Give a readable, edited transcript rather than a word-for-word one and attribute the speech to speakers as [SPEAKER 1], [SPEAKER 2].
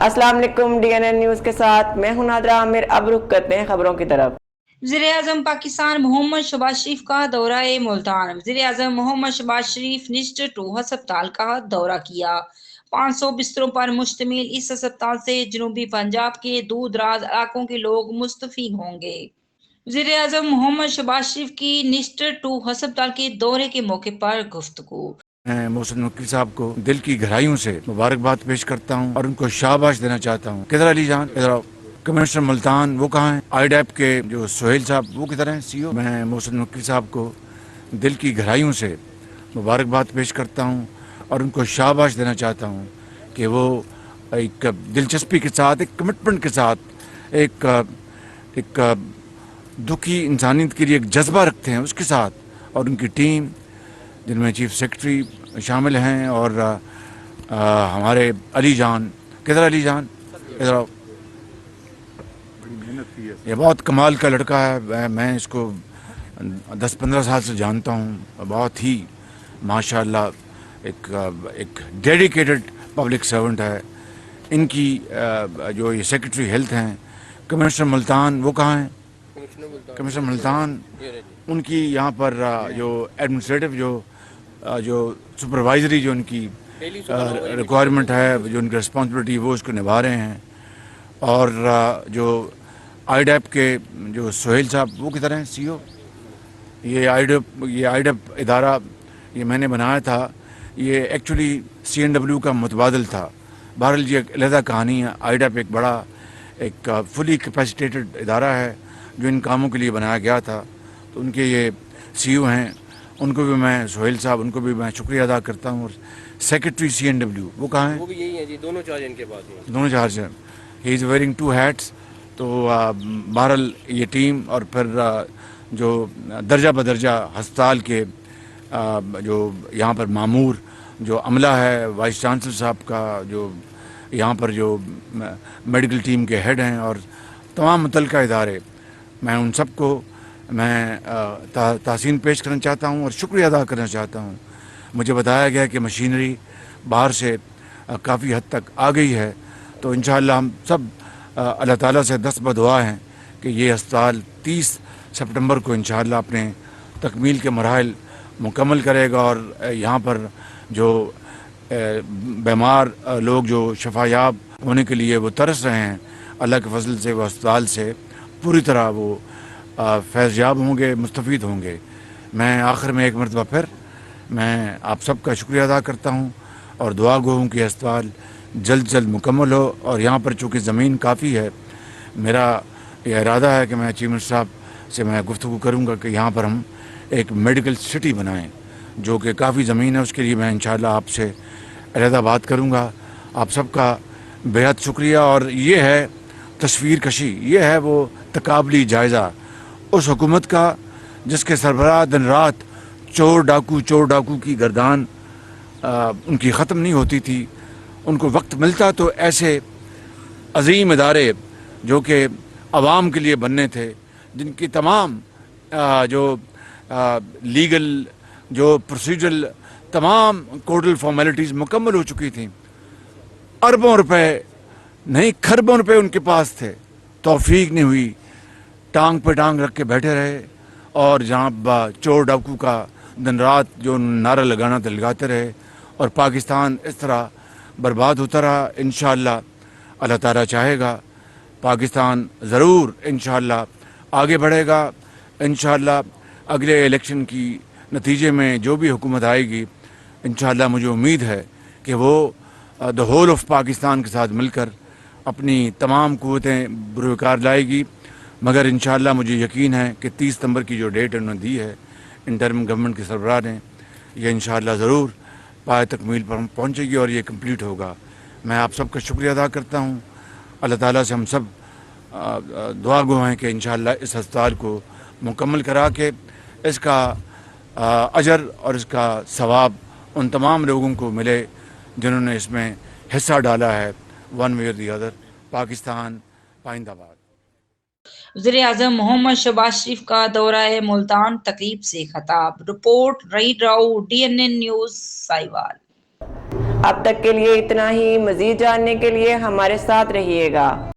[SPEAKER 1] السلام علیکم، DNN news کے ساتھ میں ہوں نادرہ عامر۔ اب رخ کرتے ہیں خبروں کی طرف۔
[SPEAKER 2] وزیراعظم پاکستان محمد شہباز شریف کا دورہ ملتان۔ وزیراعظم محمد شہباز شریف نسٹ 2 ہسپتال کا دورہ کیا۔ 500 بستروں پر مشتمل اس ہسپتال سے جنوبی پنجاب کے دور دراز علاقوں کے لوگ مستفید ہوں گے۔ وزیراعظم محمد شہباز شریف کی نسٹ 2 ہسپتال کے دورے کے موقع پر گفتگو۔
[SPEAKER 3] میں محسن وکیل صاحب کو دل کی گہرائیوں سے مبارکباد پیش کرتا ہوں اور ان کو شاباش دینا چاہتا ہوں۔ کدھر علی جان، ادھر کمشنر ملتان وہ کہاں ہیں؟ آئی ڈیپ کے جو سہیل صاحب وہ کدھر ہیں؟ CO میں محسن وکیل صاحب کو دل کی گہرائیوں سے مبارکباد پیش کرتا ہوں اور ان کو شاباش دینا چاہتا ہوں کہ وہ ایک دلچسپی کے ساتھ، ایک کمٹمنٹ کے ساتھ، ایک دکھی انسانیت کے لیے ایک جذبہ رکھتے ہیں اس کے ساتھ، اور ان کی ٹیم جن میں چیف سیکرٹری شامل ہیں اور ہمارے علی جان، کدھر علی جان، ادھر یہ بہت کمال کا لڑکا ہے۔ میں اس کو 10-15 سال سے جانتا ہوں۔ بہت ہی ماشاءاللہ ایک ڈیڈیکیٹڈ پبلک سرونٹ ہے۔ ان کی جو یہ سیکرٹری ہیلتھ ہیں کمشنر ملتان وہ کہاں ہیں؟ کمشنر ملتان، ان کی یہاں پر جو ایڈمنسٹریٹو جو سپروائزری جو ان کی ریکوائرمنٹ ہے، جو ان کی رسپانسبلٹی وہ اس کو نبھا رہے ہیں۔ اور جو آئی ڈیپ کے جو سہیل صاحب وہ کدھر ہیں؟ CO یہ آئی ڈیپ ادارہ یہ میں نے بنایا تھا، یہ ایکچولی CNW کا متبادل تھا۔ بہرحال یہ ایک علیحدہ کہانی ہے۔ آئی ڈیپ ایک بڑا ایک فلی کیپیسیٹیڈ ادارہ ہے جو ان کاموں کے لیے بنایا گیا تھا۔ تو ان کے یہ CO ہیں، ان کو بھی میں سہیل صاحب، ان کو بھی میں شکریہ ادا کرتا ہوں۔ اور سیکرٹری CNW وہ کہاں ہیں؟
[SPEAKER 4] وہ بھی یہی ہیں جی، دونوں چارج ان کے پاس ہیں۔
[SPEAKER 3] دونوں چارج ہیں۔ ہی از ویئرنگ 2 hats۔ تو بہرحال یہ ٹیم اور پھر جو درجہ بدرجہ ہسپتال کے جو یہاں پر معمور جو عملہ ہے، وائس چانسلر صاحب کا، جو یہاں پر جو میڈیکل ٹیم کے ہیڈ ہیں اور تمام متعلقہ ادارے، میں ان سب کو میں تحسین پیش کرنا چاہتا ہوں اور شکریہ ادا کرنا چاہتا ہوں۔ مجھے بتایا گیا کہ مشینری باہر سے کافی حد تک آ گئی ہے، تو انشاءاللہ ہم سب اللہ تعالیٰ سے دست بدعا ہیں کہ یہ ہسپتال 30 سپٹمبر کو انشاءاللہ اپنے تکمیل کے مراحل مکمل کرے گا، اور یہاں پر جو بیمار لوگ جو شفا یاب ہونے کے لیے وہ ترس رہے ہیں، اللہ کے فضل سے وہ ہسپتال سے پوری طرح وہ فیض یاب ہوں گے، مستفید ہوں گے۔ میں آخر میں ایک مرتبہ پھر میں آپ سب کا شکریہ ادا کرتا ہوں اور دعا گو ہوں کہ ہسپتال جلد مکمل ہو۔ اور یہاں پر چونکہ زمین کافی ہے، میرا یہ ارادہ ہے کہ میں چیف منسٹر صاحب سے میں گفتگو کروں گا کہ یہاں پر ہم ایک میڈیکل سٹی بنائیں، جو کہ کافی زمین ہے، اس کے لیے میں انشاءاللہ آپ سے علیحدہ بات کروں گا۔ آپ سب کا بہت شکریہ۔ اور یہ ہے تصویر کشی، یہ ہے وہ تقابلی جائزہ اس حکومت کا جس کے سربراہ دن رات چور ڈاکو کی گردان ان کی ختم نہیں ہوتی تھی۔ ان کو وقت ملتا تو ایسے عظیم ادارے جو کہ عوام کے لیے بننے تھے، جن کی تمام جو لیگل جو پروسیجرل تمام کوڈل فارمیلٹیز مکمل ہو چکی تھیں، اربوں روپے نہیں کھربوں روپے ان کے پاس تھے، توفیق نہیں ہوئی، ٹانگ پہ ٹانگ رکھ کے بیٹھے رہے، اور جہاں چور ڈاکو کا دن رات جو نعرہ لگانا تھا لگاتے رہے، اور پاکستان اس طرح برباد ہوتا رہا۔ انشاءاللہ اللہ تعالیٰ چاہے گا پاکستان ضرور انشاءاللہ آگے بڑھے گا۔ انشاءاللہ اگلے الیکشن کی نتیجے میں جو بھی حکومت آئے گی، انشاءاللہ مجھے امید ہے کہ وہ دا ہول آف پاکستان کے ساتھ مل کر اپنی تمام قوتیں بروکار لائے گی۔ مگر انشاءاللہ مجھے یقین ہے کہ 30 ستمبر کی جو ڈیٹ انہوں نے دی ہے انٹرم گورنمنٹ کے سربراہ نے، یہ انشاءاللہ ضرور پائے تکمیل پر پہنچے گی اور یہ کمپلیٹ ہوگا۔ میں آپ سب کا شکریہ ادا کرتا ہوں۔ اللہ تعالیٰ سے ہم سب دعا گو ہیں کہ انشاءاللہ اس ہسپتال کو مکمل کرا کے اس کا اجر اور اس کا ثواب ان تمام لوگوں کو ملے جنہوں نے اس میں حصہ ڈالا ہے، ون وے اور دی ادر۔ پاکستان پائندہ باد۔
[SPEAKER 2] وزیراعظم محمد شہباز شریف کا دورہ ملتان تقریب سے خطاب۔ رپورٹ رعید راؤ، DNN نیوز، سائیوال۔
[SPEAKER 1] اب تک کے لیے اتنا ہی، مزید جاننے کے لیے ہمارے ساتھ رہیے گا۔